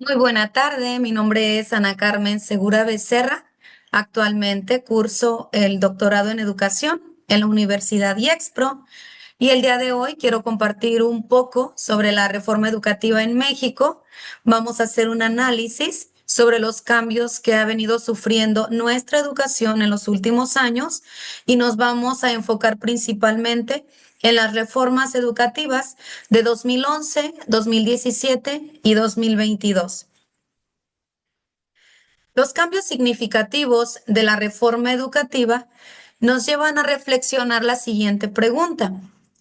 Muy buena tarde, mi nombre es Ana Carmen Segura Becerra. Actualmente curso el doctorado en educación en la Universidad IEXPRO y el día de hoy quiero compartir un poco sobre la reforma educativa en México. Vamos a hacer un análisis sobre los cambios que ha venido sufriendo nuestra educación en los últimos años y nos vamos a enfocar principalmente en las reformas educativas de 2011, 2017 y 2022. Los cambios significativos de la reforma educativa nos llevan a reflexionar la siguiente pregunta.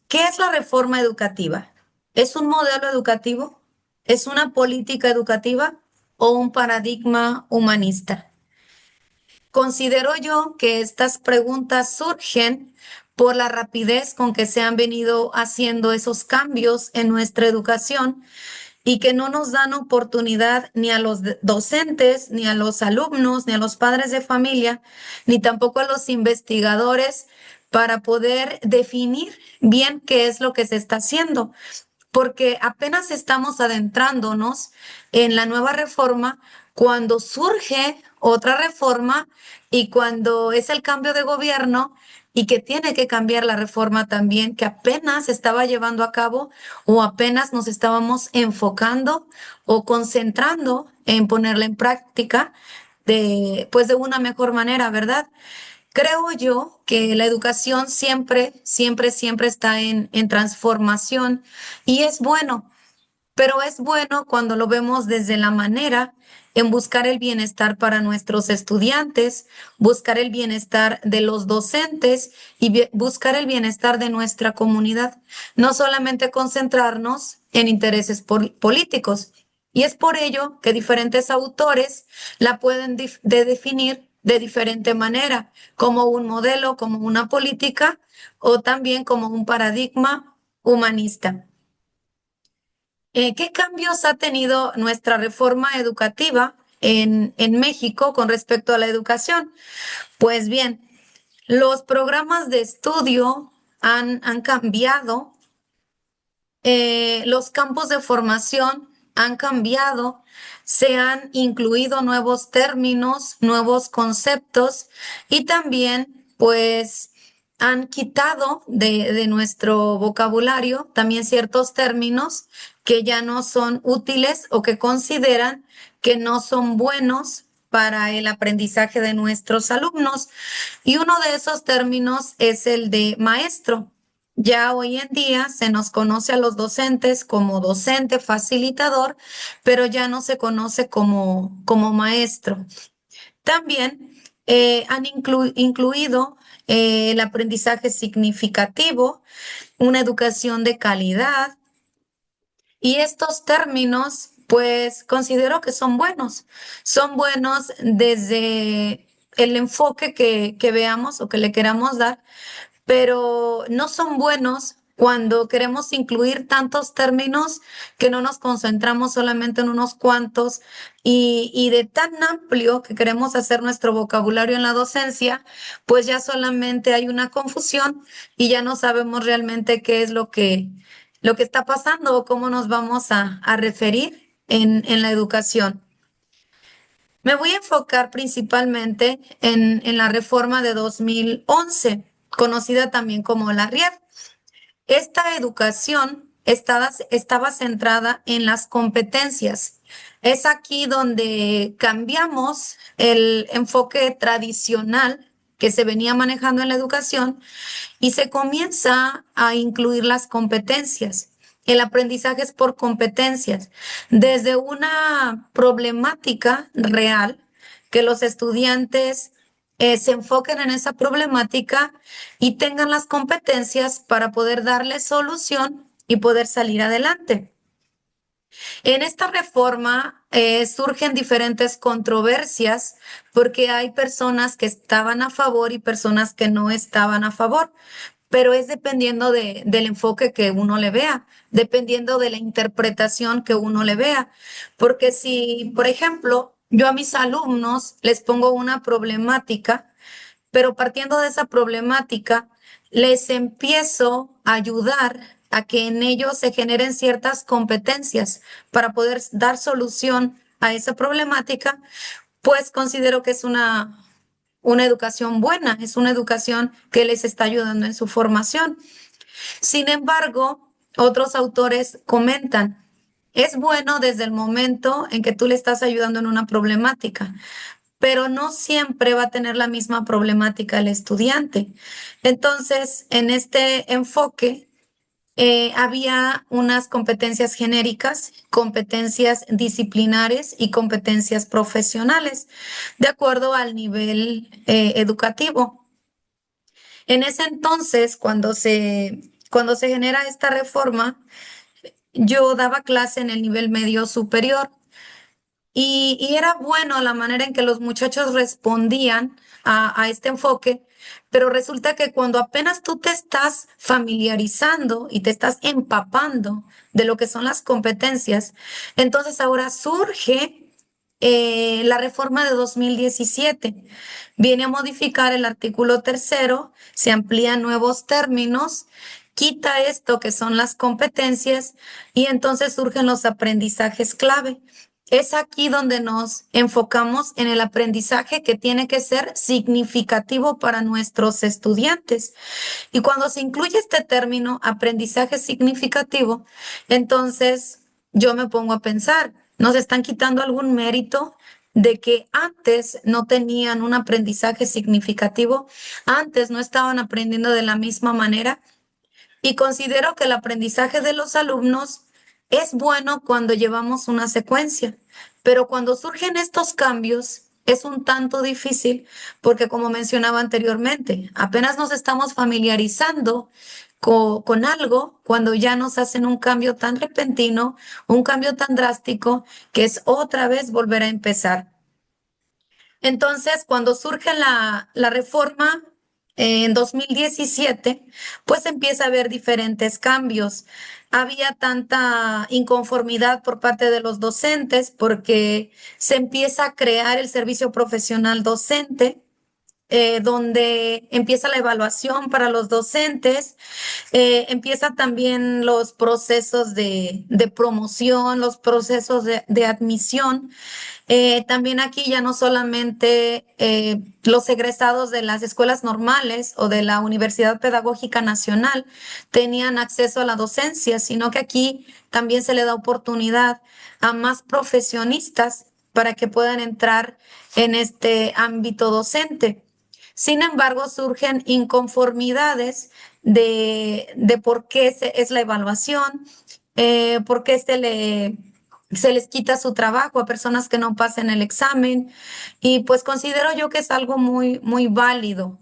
¿Qué es la reforma educativa? ¿Es un modelo educativo? ¿Es una política educativa o un paradigma humanista? Considero yo que estas preguntas surgen por la rapidez con que se han venido haciendo esos cambios en nuestra educación y que no nos dan oportunidad ni a los docentes, ni a los alumnos, ni a los padres de familia, ni tampoco a los investigadores para poder definir bien qué es lo que se está haciendo, porque apenas estamos adentrándonos en la nueva reforma cuando surge otra reforma y cuando es el cambio de gobierno y que tiene que cambiar la reforma también, que apenas se estaba llevando a cabo o apenas nos estábamos enfocando o concentrando en ponerla en práctica pues de una mejor manera, ¿verdad? Creo yo que la educación siempre está en transformación y es bueno, pero es bueno cuando lo vemos desde la manera en buscar el bienestar para nuestros estudiantes, buscar el bienestar de los docentes y buscar el bienestar de nuestra comunidad, no solamente concentrarnos en intereses políticos. Y es por ello que diferentes autores la pueden definir de diferente manera, como un modelo, como una política o también como un paradigma humanista. ¿Qué cambios ha tenido nuestra reforma educativa en México con respecto a la educación? Pues bien, los programas de estudio han cambiado, los campos de formación han cambiado, se han incluido nuevos términos, nuevos conceptos y también, pues, han quitado de nuestro vocabulario también ciertos términos que ya no son útiles o que consideran que no son buenos para el aprendizaje de nuestros alumnos. Y uno de esos términos es el de maestro. Ya hoy en día se nos conoce a los docentes como docente facilitador, pero ya no se conoce como maestro. También han incluido el aprendizaje significativo, una educación de calidad y estos términos, pues considero que son buenos desde el enfoque que veamos o que le queramos dar, pero no son buenos cuando queremos incluir tantos términos que no nos concentramos solamente en unos cuantos y de tan amplio que queremos hacer nuestro vocabulario en la docencia, pues ya solamente hay una confusión y ya no sabemos realmente qué es lo que está pasando o cómo nos vamos a referir en la educación. Me voy a enfocar principalmente en la reforma de 2011, conocida también como la RIER. Esta educación estaba centrada en las competencias. Es aquí donde cambiamos el enfoque tradicional que se venía manejando en la educación y se comienza a incluir las competencias. El aprendizaje es por competencias, desde una problemática real, que los estudiantes se enfoquen en esa problemática y tengan las competencias para poder darle solución y poder salir adelante. En esta reforma surgen diferentes controversias porque hay personas que estaban a favor y personas que no estaban a favor, pero es dependiendo del enfoque que uno le vea, dependiendo de la interpretación que uno le vea. Porque si, por ejemplo, yo a mis alumnos les pongo una problemática, pero partiendo de esa problemática, les empiezo a ayudar a que en ellos se generen ciertas competencias para poder dar solución a esa problemática, pues considero que es una educación buena, es una educación que les está ayudando en su formación. Sin embargo, otros autores comentan, es bueno desde el momento en que tú le estás ayudando en una problemática, pero no siempre va a tener la misma problemática el estudiante. Entonces, en este enfoque, había unas competencias genéricas, competencias disciplinares y competencias profesionales, de acuerdo al nivel educativo. En ese entonces, cuando se genera esta reforma, yo daba clase en el nivel medio superior. Y era bueno la manera en que los muchachos respondían a este enfoque, pero resulta que cuando apenas tú te estás familiarizando y te estás empapando de lo que son las competencias, entonces ahora surge la reforma de 2017. Viene a modificar el artículo tercero, se amplían nuevos términos, quita esto que son las competencias y entonces surgen los aprendizajes clave. Es aquí donde nos enfocamos en el aprendizaje que tiene que ser significativo para nuestros estudiantes. Y cuando se incluye este término, aprendizaje significativo, entonces yo me pongo a pensar, ¿nos están quitando algún mérito de que antes no tenían un aprendizaje significativo? Antes no estaban aprendiendo de la misma manera. Y considero que el aprendizaje de los alumnos es bueno cuando llevamos una secuencia, pero cuando surgen estos cambios es un tanto difícil porque, como mencionaba anteriormente, apenas nos estamos familiarizando con algo cuando ya nos hacen un cambio tan repentino, un cambio tan drástico, que es otra vez volver a empezar. Entonces, cuando surge la reforma en 2017, pues empieza a haber diferentes cambios. Había tanta inconformidad por parte de los docentes porque se empieza a crear el servicio profesional docente, donde empieza la evaluación para los docentes, empieza también los procesos de promoción, los procesos de admisión. También aquí ya no solamente los egresados de las escuelas normales o de la Universidad Pedagógica Nacional tenían acceso a la docencia, sino que aquí también se le da oportunidad a más profesionistas para que puedan entrar en este ámbito docente. Sin embargo, surgen inconformidades de por qué es la evaluación, por qué se les quita su trabajo a personas que no pasen el examen. Y pues considero yo que es algo muy válido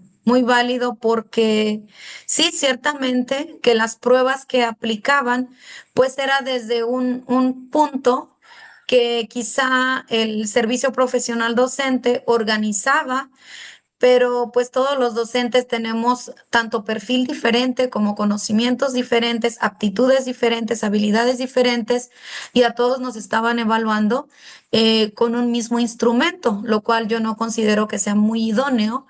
porque sí, ciertamente que las pruebas que aplicaban, pues era desde un punto que quizá el servicio profesional docente organizaba, pero pues todos los docentes tenemos tanto perfil diferente como conocimientos diferentes, aptitudes diferentes, habilidades diferentes, y a todos nos estaban evaluando con un mismo instrumento, lo cual yo no considero que sea muy idóneo,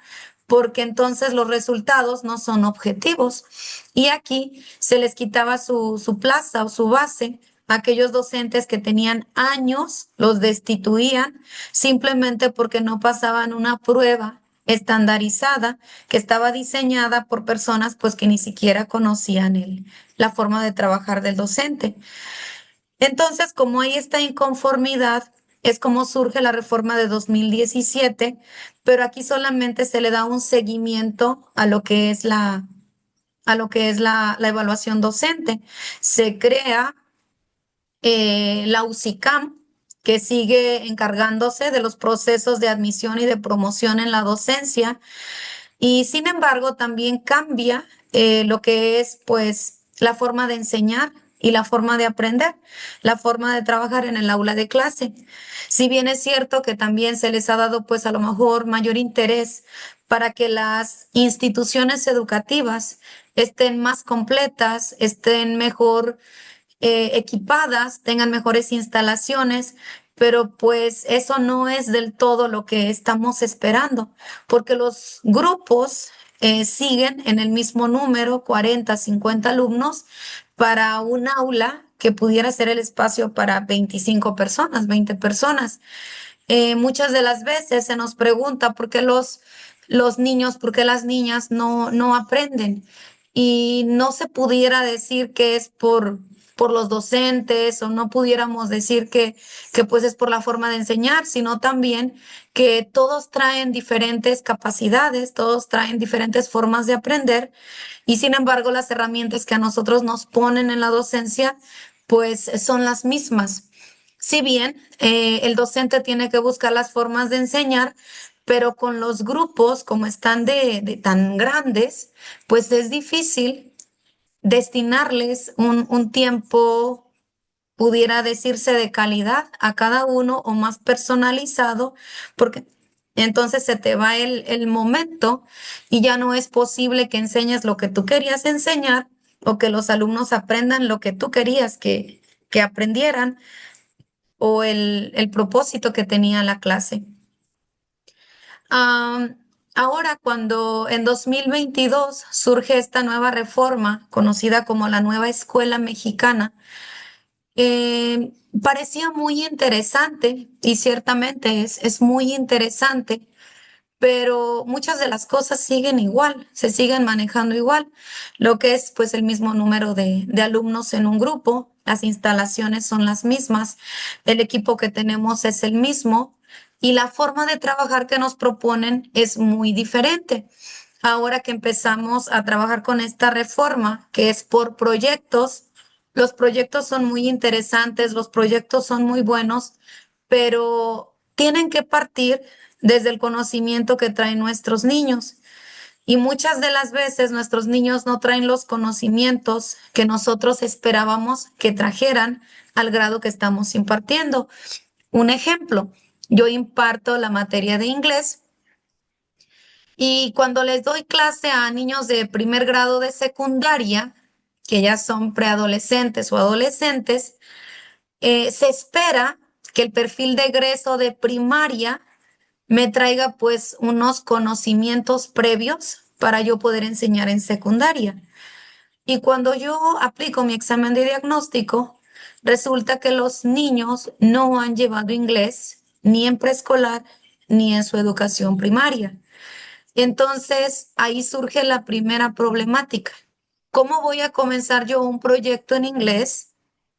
porque entonces los resultados no son objetivos. Y aquí se les quitaba su plaza o su base. Aquellos docentes que tenían años los destituían simplemente porque no pasaban una prueba estandarizada que estaba diseñada por personas pues que ni siquiera conocían la forma de trabajar del docente. Entonces, como hay esta inconformidad, es como surge la reforma de 2017, pero aquí solamente se le da un seguimiento a lo que es la evaluación docente. Se crea la UCICAM, que sigue encargándose de los procesos de admisión y de promoción en la docencia, y sin embargo también cambia lo que es pues la forma de enseñar y la forma de aprender, la forma de trabajar en el aula de clase. Si bien es cierto que también se les ha dado pues a lo mejor mayor interés para que las instituciones educativas estén más completas, estén mejor equipadas, tengan mejores instalaciones, pero pues eso no es del todo lo que estamos esperando, porque los grupos siguen en el mismo número, 40, 50 alumnos, para un aula que pudiera ser el espacio para 25 personas, 20 personas. Muchas de las veces se nos pregunta por qué los niños, por qué las niñas no aprenden. Y no se pudiera decir que es por los docentes o no pudiéramos decir que pues es por la forma de enseñar, sino también que todos traen diferentes capacidades, todos traen diferentes formas de aprender y sin embargo las herramientas que a nosotros nos ponen en la docencia pues son las mismas. Si bien el docente tiene que buscar las formas de enseñar, pero con los grupos, como están de tan grandes, pues es difícil destinarles un tiempo, pudiera decirse, de calidad a cada uno o más personalizado, porque entonces se te va el momento y ya no es posible que enseñes lo que tú querías enseñar o que los alumnos aprendan lo que tú querías que aprendieran o el propósito que tenía la clase. Ahora, cuando en 2022 surge esta nueva reforma, conocida como la nueva escuela mexicana, parecía muy interesante y ciertamente es muy interesante, pero muchas de las cosas siguen igual, se siguen manejando igual, lo que es pues el mismo número de alumnos en un grupo, las instalaciones son las mismas, el equipo que tenemos es el mismo y la forma de trabajar que nos proponen es muy diferente. Ahora que empezamos a trabajar con esta reforma, que es por proyectos, los proyectos son muy interesantes, los proyectos son muy buenos, pero tienen que partir desde el conocimiento que traen nuestros niños. Y muchas de las veces nuestros niños no traen los conocimientos que nosotros esperábamos que trajeran al grado que estamos impartiendo. Un ejemplo, yo imparto la materia de inglés y cuando les doy clase a niños de primer grado de secundaria, que ya son preadolescentes o adolescentes, se espera que el perfil de egreso de primaria me traiga pues unos conocimientos previos para yo poder enseñar en secundaria. Y cuando yo aplico mi examen de diagnóstico, resulta que los niños no han llevado inglés ni en preescolar ni en su educación primaria. Entonces ahí surge la primera problemática. ¿Cómo voy a comenzar yo un proyecto en inglés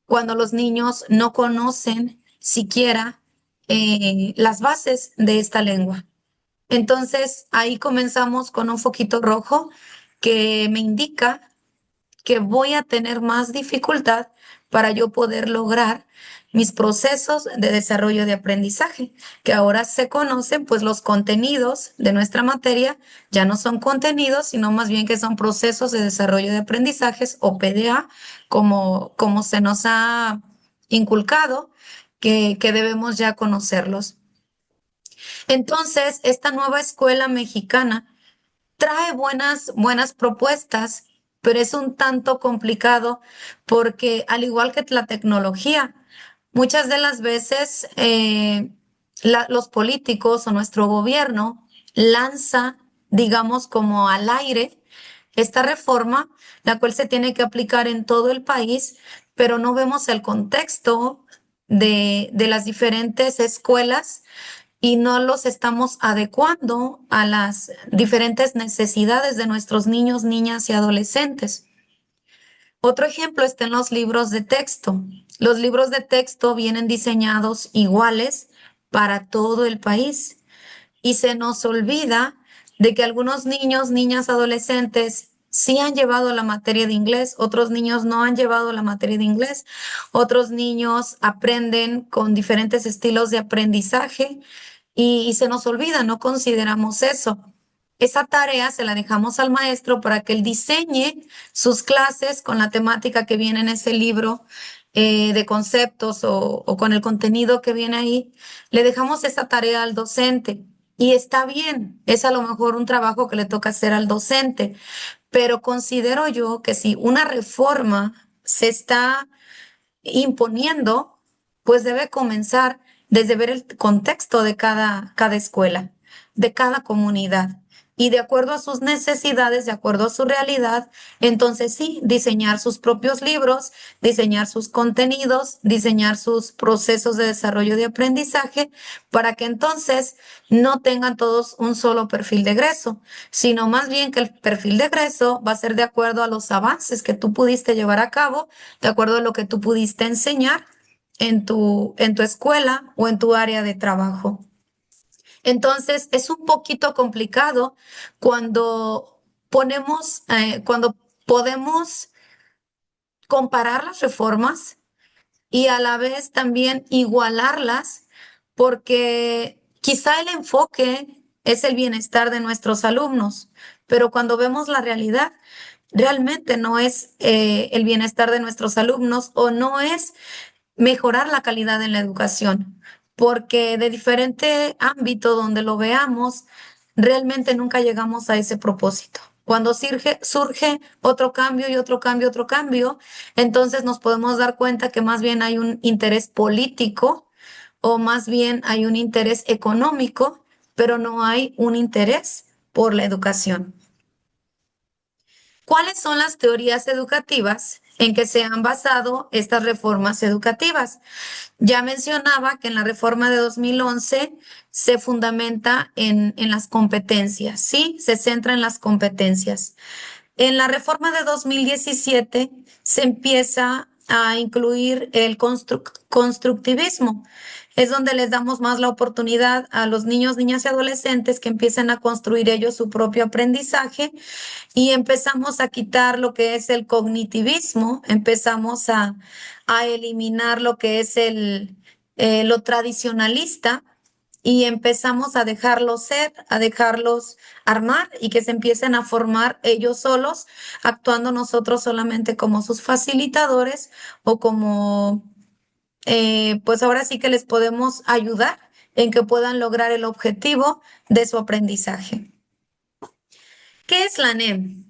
cuando los niños no conocen siquiera las bases de esta lengua? Entonces ahí comenzamos con un foquito rojo que me indica que voy a tener más dificultad para yo poder lograr mis procesos de desarrollo de aprendizaje, que ahora se conocen, pues los contenidos de nuestra materia ya no son contenidos, sino más bien que son procesos de desarrollo de aprendizajes o PDA, como se nos ha inculcado, que debemos ya conocerlos. Entonces, esta nueva escuela mexicana trae buenas propuestas, pero es un tanto complicado porque al igual que la tecnología, muchas de las veces los políticos o nuestro gobierno lanza, digamos, como al aire esta reforma, la cual se tiene que aplicar en todo el país, pero no vemos el contexto de las diferentes escuelas y no los estamos adecuando a las diferentes necesidades de nuestros niños, niñas y adolescentes. Otro ejemplo está en los libros de texto. Los libros de texto vienen diseñados iguales para todo el país y se nos olvida de que algunos niños, niñas, adolescentes sí han llevado la materia de inglés, otros niños no han llevado la materia de inglés, otros niños aprenden con diferentes estilos de aprendizaje y se nos olvida, no consideramos eso. Esa tarea se la dejamos al maestro para que él diseñe sus clases con la temática que viene en ese libro de conceptos o con el contenido que viene ahí. Le dejamos esa tarea al docente y está bien, es a lo mejor un trabajo que le toca hacer al docente, pero considero yo que si una reforma se está imponiendo, pues debe comenzar desde ver el contexto de cada escuela, de cada comunidad. y de acuerdo a sus necesidades, de acuerdo a su realidad, entonces sí, diseñar sus propios libros, diseñar sus contenidos, diseñar sus procesos de desarrollo de aprendizaje para que entonces no tengan todos un solo perfil de egreso, sino más bien que el perfil de egreso va a ser de acuerdo a los avances que tú pudiste llevar a cabo, de acuerdo a lo que tú pudiste enseñar en tu escuela o en tu área de trabajo. Entonces, es un poquito complicado cuando cuando podemos comparar las reformas y a la vez también igualarlas, porque quizá el enfoque es el bienestar de nuestros alumnos, pero cuando vemos la realidad, realmente no es el bienestar de nuestros alumnos o no es mejorar la calidad en la educación, porque de diferente ámbito donde lo veamos, realmente nunca llegamos a ese propósito. Cuando surge otro cambio y otro cambio, otro cambio, entonces nos podemos dar cuenta que más bien hay un interés político o más bien hay un interés económico, pero no hay un interés por la educación. ¿Cuáles son las teorías educativas en que se han basado estas reformas educativas? Ya mencionaba que en la reforma de 2011 se fundamenta en las competencias, ¿sí? Se centra en las competencias. En la reforma de 2017 se empieza a incluir el constructivismo. Es donde les damos más la oportunidad a los niños, niñas y adolescentes que empiecen a construir ellos su propio aprendizaje y empezamos a quitar lo que es el cognitivismo, empezamos a eliminar lo que es lo tradicionalista y empezamos a dejarlos ser, a dejarlos armar y que se empiecen a formar ellos solos, actuando nosotros solamente como sus facilitadores o como, pues ahora sí que les podemos ayudar en que puedan lograr el objetivo de su aprendizaje. ¿Qué es la NEM?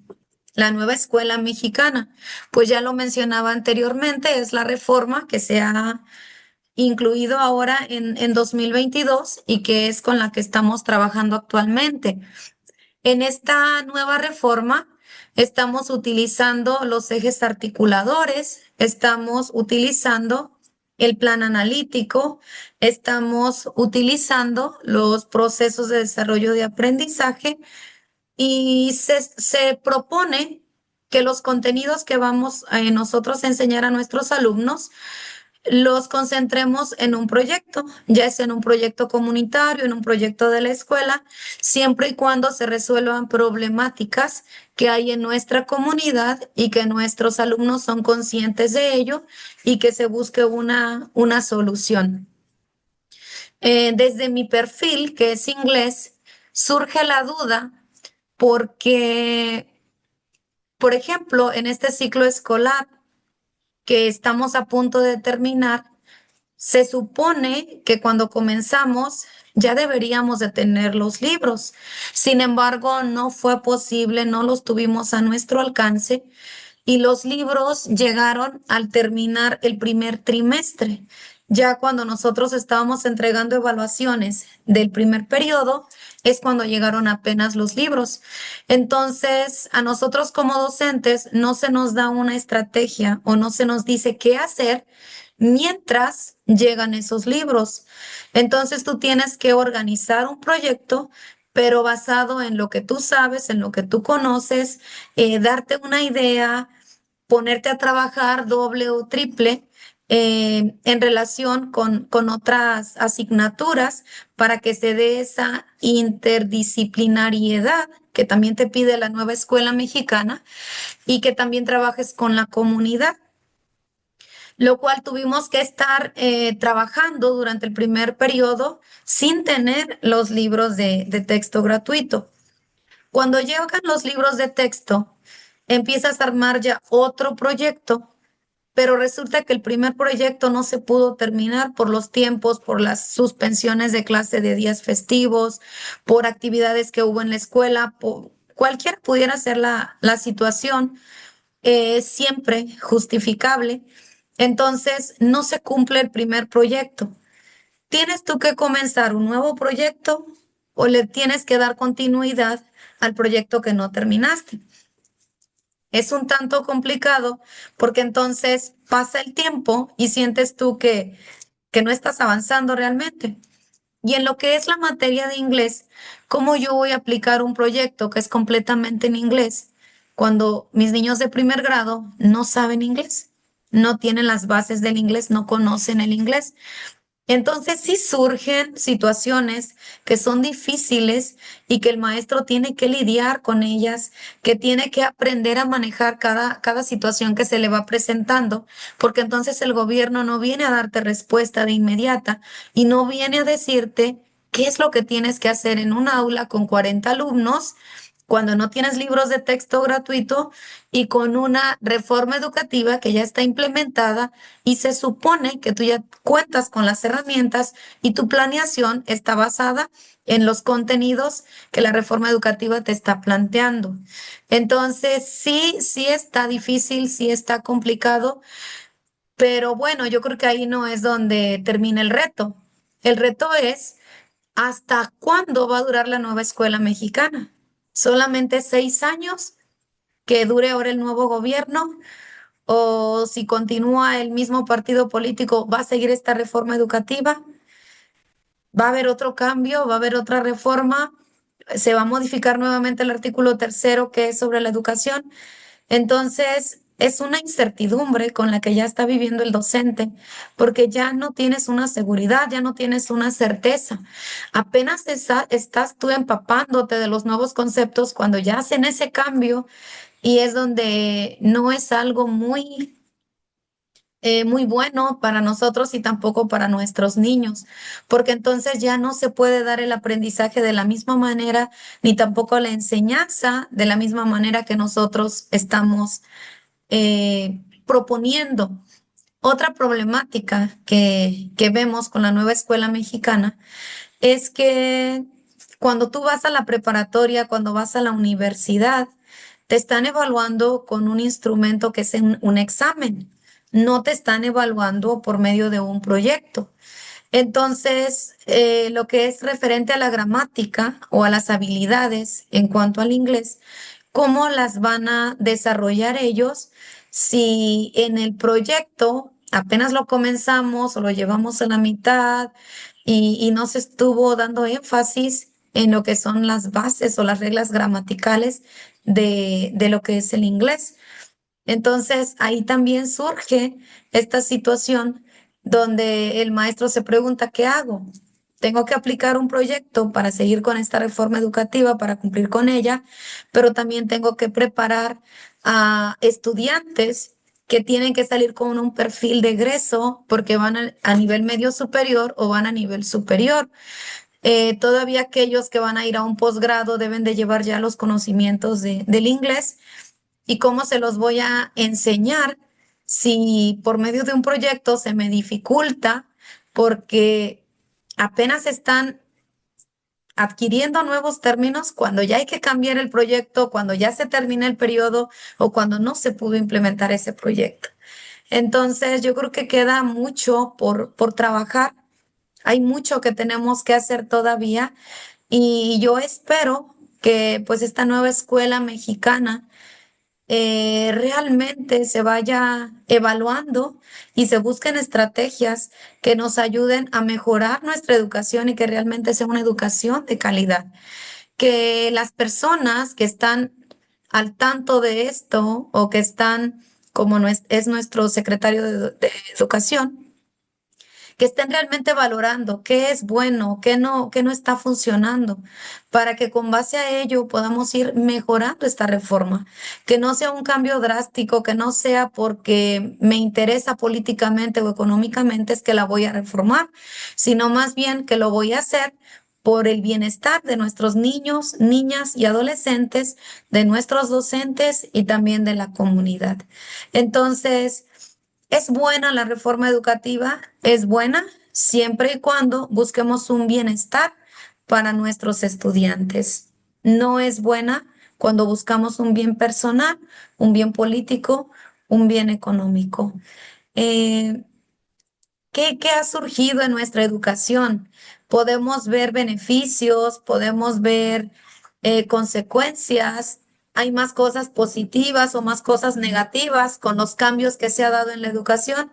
La nueva escuela mexicana. Pues ya lo mencionaba anteriormente, es la reforma que se ha incluido ahora en 2022 y que es con la que estamos trabajando actualmente. En esta nueva reforma estamos utilizando los ejes articuladores, estamos utilizando el plan analítico, estamos utilizando los procesos de desarrollo de aprendizaje y se propone que los contenidos que vamos nosotros a enseñar a nuestros alumnos los concentremos en un proyecto, ya sea en un proyecto comunitario, en un proyecto de la escuela, siempre y cuando se resuelvan problemáticas que hay en nuestra comunidad y que nuestros alumnos son conscientes de ello y que se busque una solución. Desde mi perfil, que es inglés, surge la duda porque, por ejemplo, en este ciclo escolar que estamos a punto de terminar, se supone que cuando comenzamos ya deberíamos de tener los libros. Sin embargo, no fue posible, no los tuvimos a nuestro alcance y los libros llegaron al terminar el primer trimestre. Ya cuando nosotros estábamos entregando evaluaciones del primer periodo, es cuando llegaron apenas los libros. Entonces, a nosotros como docentes no se nos da una estrategia o no se nos dice qué hacer mientras llegan esos libros. Entonces, tú tienes que organizar un proyecto, pero basado en lo que tú sabes, en lo que tú conoces, darte una idea, ponerte a trabajar doble o triple en relación con otras asignaturas para que se dé esa interdisciplinariedad que también te pide la nueva escuela mexicana y que también trabajes con la comunidad, lo cual tuvimos que estar trabajando durante el primer periodo sin tener los libros de texto gratuito. Cuando llegan los libros de texto, empiezas a armar ya otro proyecto, pero resulta que el primer proyecto no se pudo terminar por los tiempos, por las suspensiones de clase de días festivos, por actividades que hubo en la escuela, cualquiera pudiera ser la situación, siempre justificable. Entonces, no se cumple el primer proyecto. Tienes tú que comenzar un nuevo proyecto o le tienes que dar continuidad al proyecto que no terminaste. Es un tanto complicado porque entonces pasa el tiempo y sientes tú que no estás avanzando realmente. Y en lo que es la materia de inglés, ¿cómo yo voy a aplicar un proyecto que es completamente en inglés cuando mis niños de primer grado no saben inglés? No tienen las bases del inglés, no conocen el inglés. Entonces sí surgen situaciones que son difíciles y que el maestro tiene que lidiar con ellas, que tiene que aprender a manejar cada situación que se le va presentando, porque entonces el gobierno no viene a darte respuesta de inmediata y no viene a decirte qué es lo que tienes que hacer en un aula con 40 alumnos cuando no tienes libros de texto gratuito y con una reforma educativa que ya está implementada y se supone que tú ya cuentas con las herramientas y tu planeación está basada en los contenidos que la reforma educativa te está planteando. Entonces, sí, sí está difícil, sí está complicado, pero bueno, yo creo que ahí no es donde termina el reto. El reto es ¿hasta cuándo va a durar la nueva escuela mexicana? ¿Solamente 6 años que dure ahora el nuevo gobierno? ¿O si continúa el mismo partido político, va a seguir esta reforma educativa? ¿Va a haber otro cambio? ¿Va a haber otra reforma? ¿Se va a modificar nuevamente el artículo tercero que es sobre la educación? Entonces, es una incertidumbre con la que ya está viviendo el docente, porque ya no tienes una seguridad, ya no tienes una certeza. Apenas estás tú empapándote de los nuevos conceptos cuando ya hacen ese cambio y es donde no es algo muy bueno para nosotros y tampoco para nuestros niños, porque entonces ya no se puede dar el aprendizaje de la misma manera, ni tampoco la enseñanza de la misma manera que nosotros estamos proponiendo. Otra problemática que vemos con la nueva escuela mexicana es que cuando tú vas a la preparatoria, cuando vas a la universidad, te están evaluando con un instrumento que es un examen. No te están evaluando por medio de un proyecto. Entonces, lo que es referente a la gramática o a las habilidades en cuanto al inglés, ¿cómo las van a desarrollar ellos si en el proyecto apenas lo comenzamos o lo llevamos a la mitad y no se estuvo dando énfasis en lo que son las bases o las reglas gramaticales de lo que es el inglés? Entonces, ahí también surge esta situación donde el maestro se pregunta, ¿qué hago? Tengo que aplicar un proyecto para seguir con esta reforma educativa, para cumplir con ella, pero también tengo que preparar a estudiantes que tienen que salir con un perfil de egreso porque van a nivel medio superior o van a nivel superior. Todavía aquellos que van a ir a un posgrado deben de llevar ya los conocimientos del inglés y cómo se los voy a enseñar si por medio de un proyecto se me dificulta porque apenas están adquiriendo nuevos términos cuando ya hay que cambiar el proyecto, cuando ya se termina el periodo o cuando no se pudo implementar ese proyecto. Entonces, yo creo que queda mucho por trabajar. Hay mucho que tenemos que hacer todavía y yo espero que pues esta nueva escuela mexicana realmente se vaya evaluando y se busquen estrategias que nos ayuden a mejorar nuestra educación y que realmente sea una educación de calidad. Que las personas que están al tanto de esto o que están, como es nuestro secretario de Educación, que estén realmente valorando qué es bueno, qué no está funcionando, para que con base a ello podamos ir mejorando esta reforma, que no sea un cambio drástico, que no sea porque me interesa políticamente o económicamente es que la voy a reformar, sino más bien que lo voy a hacer por el bienestar de nuestros niños, niñas y adolescentes, de nuestros docentes y también de la comunidad. Entonces, es buena la reforma educativa, es buena siempre y cuando busquemos un bienestar para nuestros estudiantes. No es buena cuando buscamos un bien personal, un bien político, un bien económico. Eh, ¿Qué ha surgido en nuestra educación? Podemos ver beneficios, podemos ver consecuencias. Hay más cosas positivas o más cosas negativas con los cambios que se ha dado en la educación.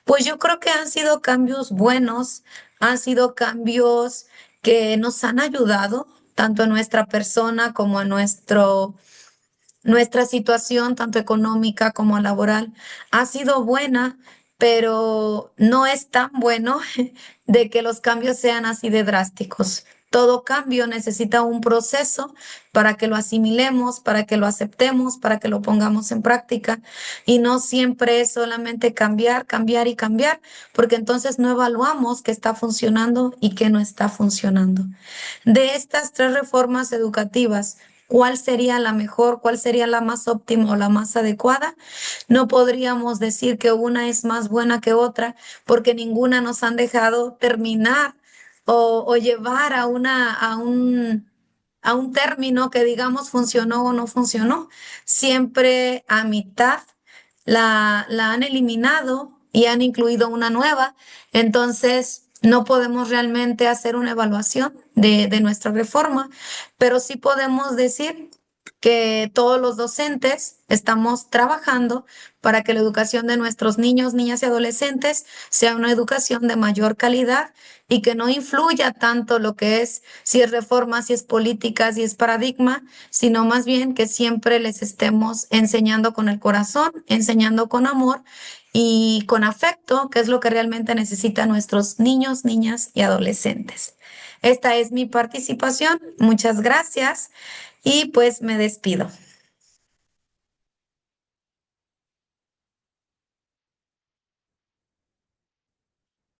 Pues yo creo que han sido cambios buenos, han sido cambios que nos han ayudado tanto en nuestra persona como en nuestra situación, tanto económica como laboral, ha sido buena, pero no es tan bueno de que los cambios sean así de drásticos. Todo cambio necesita un proceso para que lo asimilemos, para que lo aceptemos, para que lo pongamos en práctica. Y no siempre es solamente cambiar, cambiar y cambiar, porque entonces no evaluamos qué está funcionando y qué no está funcionando. De estas tres reformas educativas, ¿cuál sería la mejor? ¿Cuál sería la más óptima o la más adecuada? No podríamos decir que una es más buena que otra porque ninguna nos han dejado terminar o llevar a un término que digamos funcionó o no funcionó. Siempre a mitad la han eliminado y han incluido una nueva. Entonces, no podemos realmente hacer una evaluación de nuestra reforma, pero sí podemos decir que todos los docentes estamos trabajando para que la educación de nuestros niños, niñas y adolescentes sea una educación de mayor calidad y que no influya tanto lo que es, si es reforma, si es política, si es paradigma, sino más bien que siempre les estemos enseñando con el corazón, enseñando con amor y con afecto, que es lo que realmente necesitan nuestros niños, niñas y adolescentes. Esta es mi participación. Muchas gracias y pues me despido.